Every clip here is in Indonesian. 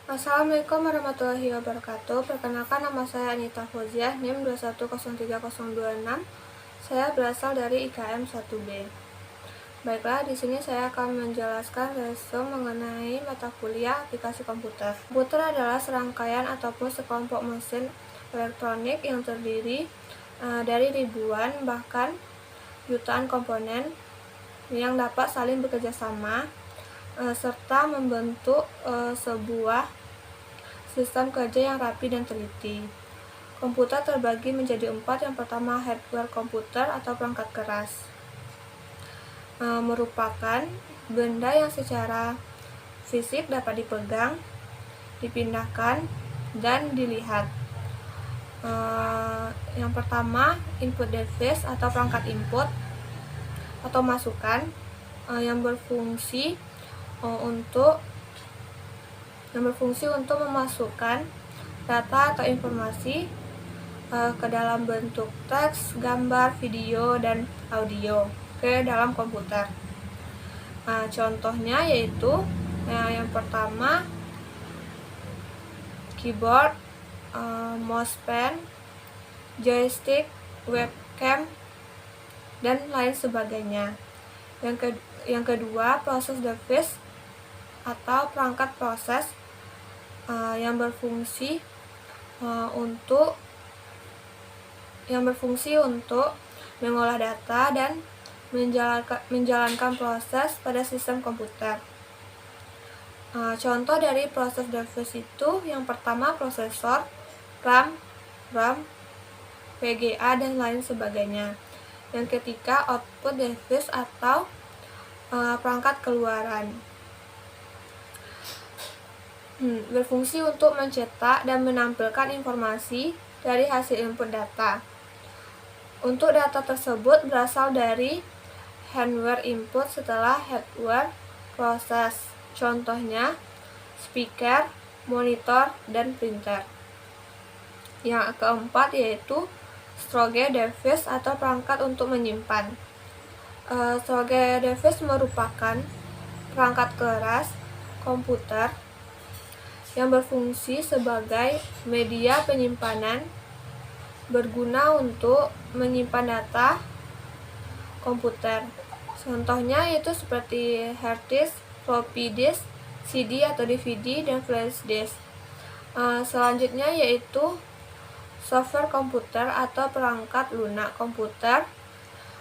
Assalamualaikum warahmatullahi wabarakatuh. Perkenalkan, nama saya Anita Fauziah, NIM 2103026. Saya berasal dari IKM 1B. Baiklah, di sini saya akan menjelaskan resume mengenai mata kuliah aplikasi komputer. Komputer adalah serangkaian ataupun sekelompok mesin elektronik yang terdiri dari ribuan bahkan jutaan komponen yang dapat saling bekerja sama serta membentuk sebuah sistem kerja yang rapi dan teliti. Komputer terbagi menjadi 4. Yang pertama, hardware komputer atau perangkat keras. Merupakan benda yang secara fisik dapat dipegang, dipindahkan, dan dilihat. Yang pertama, input device atau perangkat input atau masukan yang berfungsi untuk memasukkan data atau informasi ke dalam bentuk teks, gambar, video, dan audio ke dalam komputer. Contohnya yaitu yang pertama, keyboard, mousepad, joystick, webcam, dan lain sebagainya. Yang kedua, process device atau perangkat proses yang berfungsi untuk mengolah data dan menjalankan proses pada sistem komputer. Contoh dari proses device itu yang pertama, prosesor, RAM, VGA, dan lain sebagainya. Yang ketiga, output device atau perangkat keluaran. Berfungsi untuk mencetak dan menampilkan informasi dari hasil input data. Untuk data tersebut berasal dari hardware input setelah hardware proses. Contohnya, speaker, monitor, dan printer. Yang keempat yaitu storage device atau perangkat untuk menyimpan. Storage device merupakan perangkat keras komputer yang berfungsi sebagai media penyimpanan, berguna untuk menyimpan data komputer. Contohnya yaitu seperti hard disk, floppy disk, CD atau DVD, dan flash disk. Selanjutnya yaitu software komputer atau perangkat lunak komputer,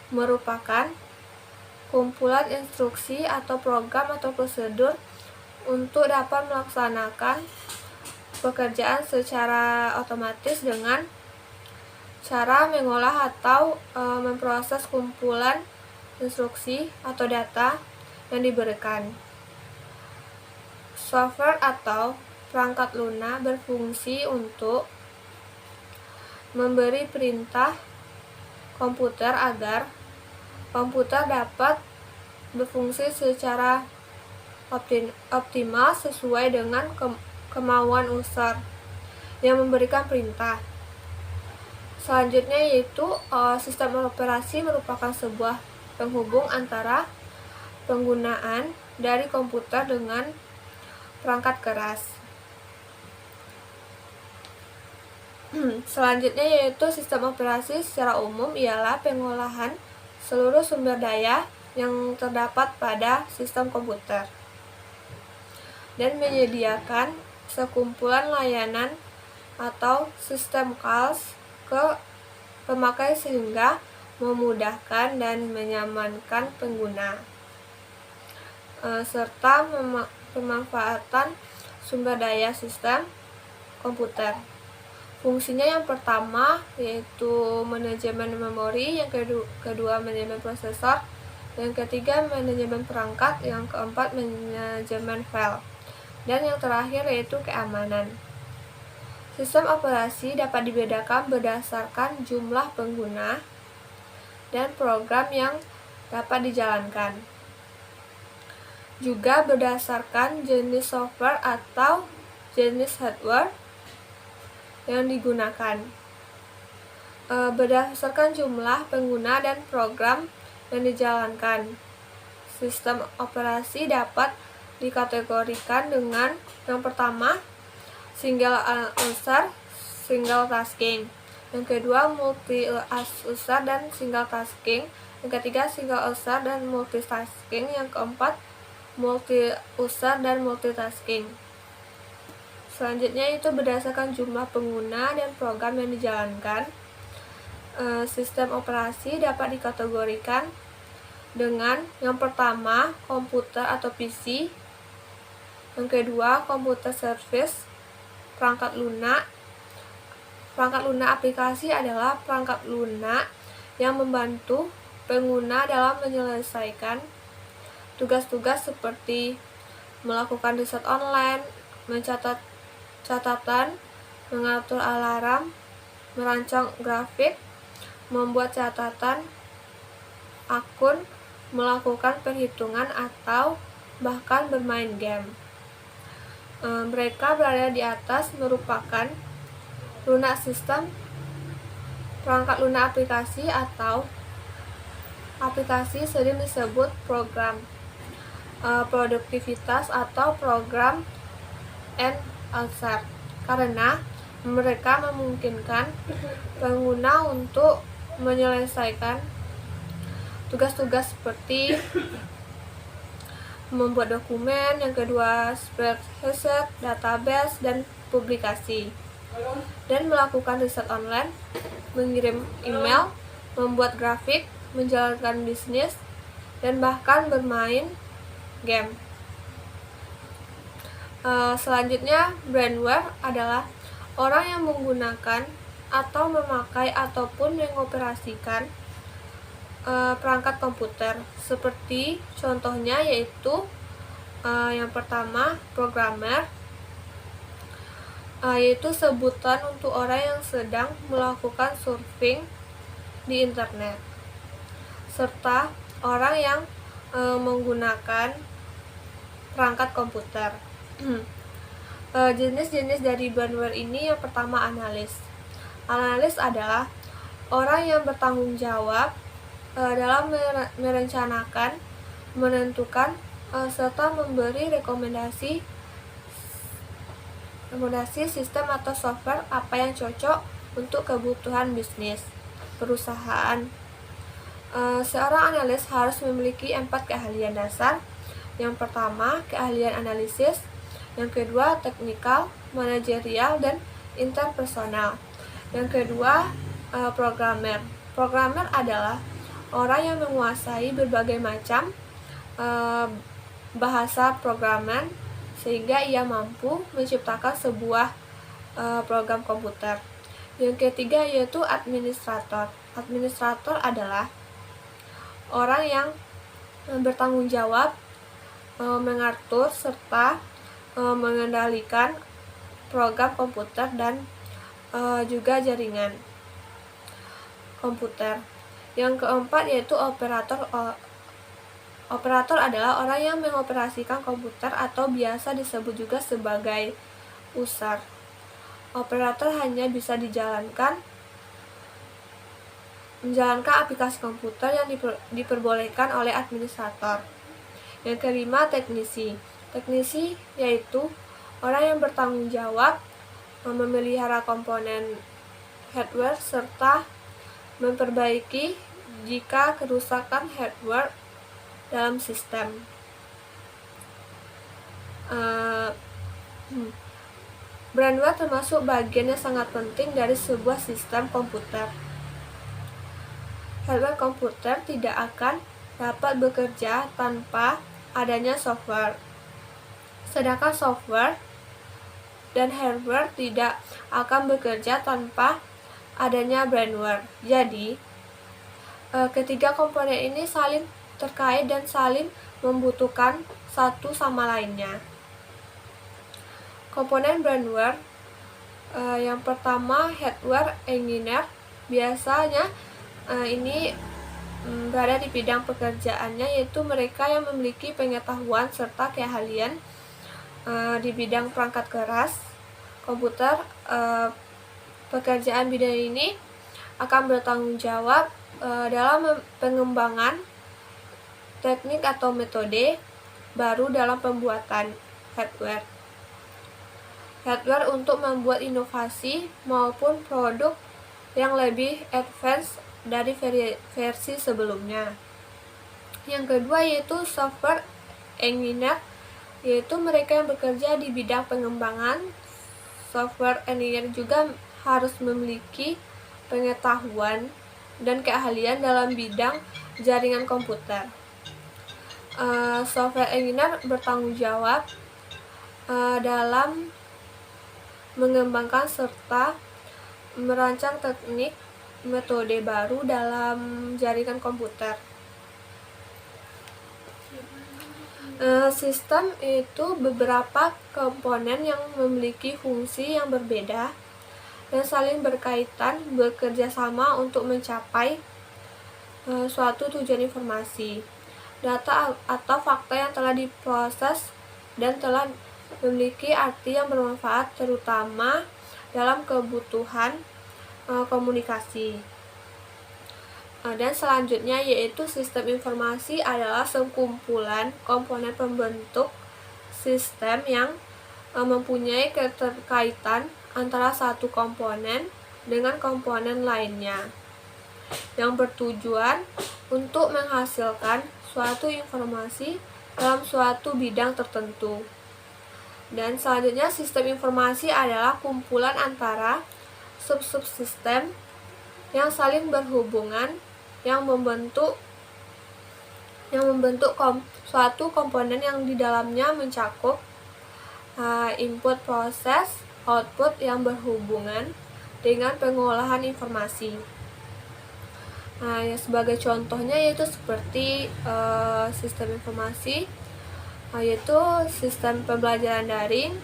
merupakan kumpulan instruksi atau program atau prosedur untuk dapat melaksanakan pekerjaan secara otomatis dengan cara mengolah atau memproses kumpulan instruksi atau data yang diberikan. Software atau perangkat lunak berfungsi untuk memberi perintah komputer agar komputer dapat berfungsi secara optimal sesuai dengan kemauan user yang memberikan perintah. Selanjutnya yaitu sistem operasi merupakan sebuah penghubung antara penggunaan dari komputer dengan perangkat keras. Selanjutnya yaitu sistem operasi secara umum ialah pengolahan seluruh sumber daya yang terdapat pada sistem komputer dan menyediakan sekumpulan layanan atau sistem calls ke pemakai sehingga memudahkan dan menyamankan pengguna, serta pemanfaatan sumber daya sistem komputer. Fungsinya yang pertama yaitu manajemen memori, yang kedua manajemen prosesor, yang ketiga manajemen perangkat, yang keempat manajemen file, dan yang terakhir yaitu keamanan. Sistem operasi dapat dibedakan berdasarkan jumlah pengguna dan program yang dapat dijalankan, juga berdasarkan jenis software atau jenis hardware yang digunakan. Berdasarkan jumlah pengguna dan program yang dijalankan, sistem operasi dapat dikategorikan dengan yang pertama, single user, single tasking. Yang kedua, multi user dan single tasking. Yang ketiga, single user dan multitasking. Yang keempat, multi user dan multitasking. Selanjutnya itu berdasarkan jumlah pengguna dan program yang dijalankan. Sistem operasi dapat dikategorikan dengan yang pertama, komputer atau PC. Yang kedua, komputer service, perangkat lunak. Perangkat lunak aplikasi adalah perangkat lunak yang membantu pengguna dalam menyelesaikan tugas-tugas seperti melakukan riset online, mencatat catatan, mengatur alarm, merancang grafik, membuat catatan akun, melakukan perhitungan, atau bahkan bermain game. Mereka berada di atas merupakan lunak sistem, perangkat lunak aplikasi, atau aplikasi sering disebut program produktivitas atau program enhancer karena mereka memungkinkan pengguna untuk menyelesaikan tugas-tugas seperti membuat dokumen, yang kedua spreadsheet, database, dan publikasi, dan melakukan riset online, mengirim email, membuat grafik, menjalankan bisnis, dan bahkan bermain game. Selanjutnya, brandware adalah orang yang menggunakan atau memakai ataupun mengoperasikan perangkat komputer, seperti contohnya yaitu yang pertama, programmer, yaitu sebutan untuk orang yang sedang melakukan surfing di internet, serta orang yang menggunakan perangkat komputer. Jenis-jenis dari brandware ini, yang pertama, analis. Analis adalah orang yang bertanggung jawab dalam merencanakan, menentukan, serta memberi rekomendasi sistem atau software apa yang cocok untuk kebutuhan bisnis perusahaan. Seorang analis harus memiliki 4 keahlian dasar. Yang pertama, keahlian analisis. Yang kedua, teknikal, manajerial, dan interpersonal. Yang kedua, programmer. Programmer adalah orang yang menguasai berbagai macam bahasa programan sehingga ia mampu menciptakan sebuah program komputer. Yang ketiga yaitu administrator. Administrator adalah orang yang bertanggung jawab mengatur serta mengendalikan program komputer dan juga jaringan komputer. Yang keempat yaitu operator. Operator adalah orang yang mengoperasikan komputer atau biasa disebut juga sebagai user. Operator hanya bisa menjalankan aplikasi komputer yang diperbolehkan oleh administrator. Yang kelima, teknisi. Teknisi yaitu orang yang bertanggung jawab memelihara komponen hardware serta memperbaiki jika kerusakan hardware dalam sistem. Brandware termasuk bagian yang sangat penting dari sebuah sistem komputer. Hardware komputer tidak akan dapat bekerja tanpa adanya software. Sedangkan software dan hardware tidak akan bekerja tanpa adanya brandware. Jadi, ketiga komponen ini saling terkait dan saling membutuhkan satu sama lainnya. Komponen brandware, yang pertama, hardware engineer. Biasanya ini berada di bidang pekerjaannya, yaitu mereka yang memiliki pengetahuan serta keahlian di bidang perangkat keras komputer. Pekerjaan bidang ini akan bertanggung jawab dalam pengembangan teknik atau metode baru dalam pembuatan hardware. hardware untuk membuat inovasi maupun produk yang lebih advance dari versi sebelumnya. Yang kedua yaitu software engineer, yaitu mereka yang bekerja di bidang pengembangan. Software engineer juga harus memiliki pengetahuan dan keahlian dalam bidang jaringan komputer. Software engineer bertanggung jawab dalam mengembangkan serta merancang teknik metode baru dalam jaringan komputer. Sistem itu beberapa komponen yang memiliki fungsi yang berbeda dan saling berkaitan, bekerja sama untuk mencapai suatu tujuan informasi. Data atau fakta yang telah diproses dan telah memiliki arti yang bermanfaat terutama dalam kebutuhan komunikasi. Dan selanjutnya yaitu sistem informasi adalah sekumpulan komponen pembentuk sistem yang mempunyai keterkaitan antara satu komponen dengan komponen lainnya yang bertujuan untuk menghasilkan suatu informasi dalam suatu bidang tertentu. Dan selanjutnya sistem informasi adalah kumpulan antara sub-subsistem yang saling berhubungan yang membentuk suatu komponen yang di dalamnya mencakup input, proses, output yang berhubungan dengan pengolahan informasi. Sebagai contohnya yaitu seperti sistem informasi, yaitu sistem pembelajaran daring,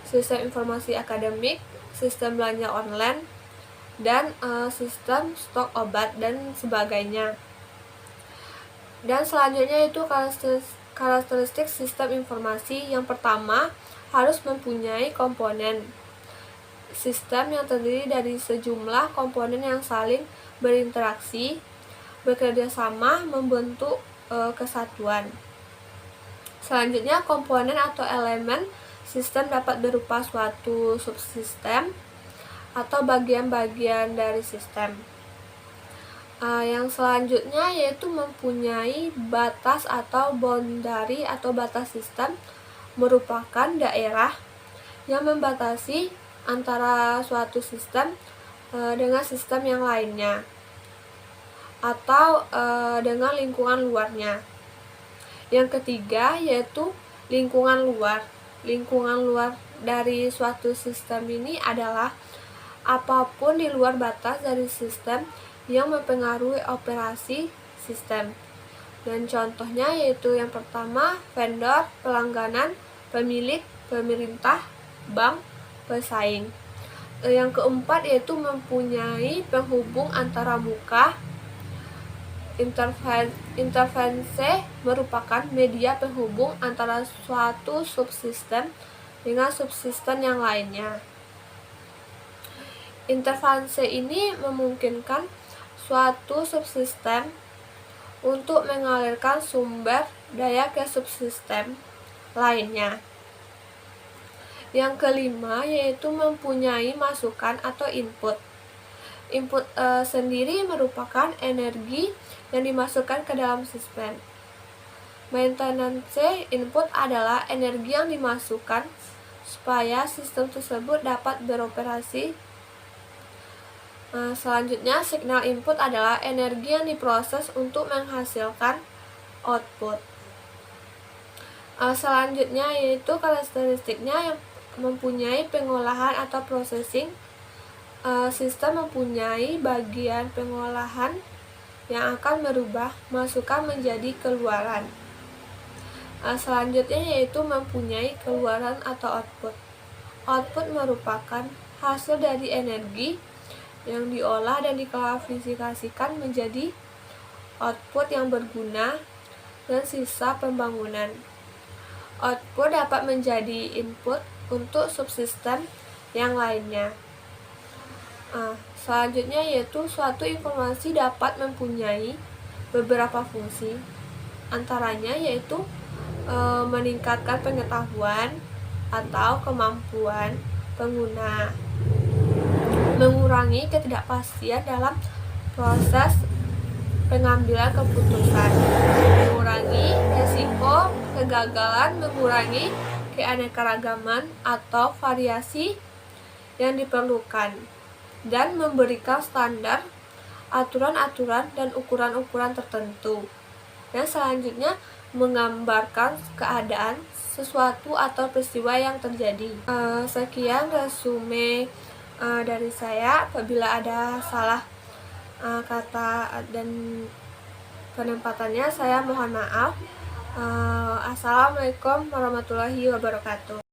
sistem informasi akademik, sistem belanja online, dan sistem stok obat dan sebagainya. Dan selanjutnya itu karakteristik sistem informasi. Yang pertama, harus mempunyai komponen sistem yang terdiri dari sejumlah komponen yang saling berinteraksi, bekerja sama, membentuk kesatuan. Selanjutnya, komponen atau elemen sistem dapat berupa suatu subsistem atau bagian-bagian dari sistem. Yang selanjutnya yaitu mempunyai batas atau boundary atau batas sistem, merupakan daerah yang membatasi antara suatu sistem dengan sistem yang lainnya atau dengan lingkungan luarnya. Yang ketiga yaitu lingkungan luar. Lingkungan luar dari suatu sistem ini adalah apapun di luar batas dari sistem yang mempengaruhi operasi sistem. Dan contohnya yaitu yang pertama, vendor, pelangganan, pemilik, pemerintah, bank, pesaing. Yang keempat yaitu mempunyai penghubung antara muka. Intervensi merupakan media penghubung antara suatu subsistem dengan subsistem yang lainnya. Intervensi ini memungkinkan suatu subsistem untuk mengalirkan sumber daya ke subsistem lainnya. Yang kelima yaitu mempunyai masukan atau input. Input sendiri merupakan energi yang dimasukkan ke dalam sistem. Maintenance input adalah energi yang dimasukkan supaya sistem tersebut dapat beroperasi. Selanjutnya, signal input adalah energi yang diproses untuk menghasilkan output. Selanjutnya yaitu karakteristiknya yang mempunyai pengolahan atau processing. Sistem mempunyai bagian pengolahan yang akan merubah masukan menjadi keluaran. Selanjutnya yaitu mempunyai keluaran atau output. Output merupakan hasil dari energi yang diolah dan diklasifikasikan menjadi output yang berguna dan sisa pembangunan. Output dapat menjadi input untuk subsistem yang lainnya. Selanjutnya yaitu suatu informasi dapat mempunyai beberapa fungsi, antaranya yaitu meningkatkan pengetahuan, atau kemampuan pengguna, mengurangi ketidakpastian dalam proses pengambilan keputusan, mengurangi resiko kegagalan, mengurangi keanekaragaman atau variasi yang diperlukan, dan memberikan standar, aturan-aturan, dan ukuran-ukuran tertentu. Yang selanjutnya menggambarkan keadaan sesuatu atau peristiwa yang terjadi. Sekian resume dari saya. Apabila ada salah kata dan penempatannya, saya mohon maaf. Assalamualaikum warahmatullahi wabarakatuh.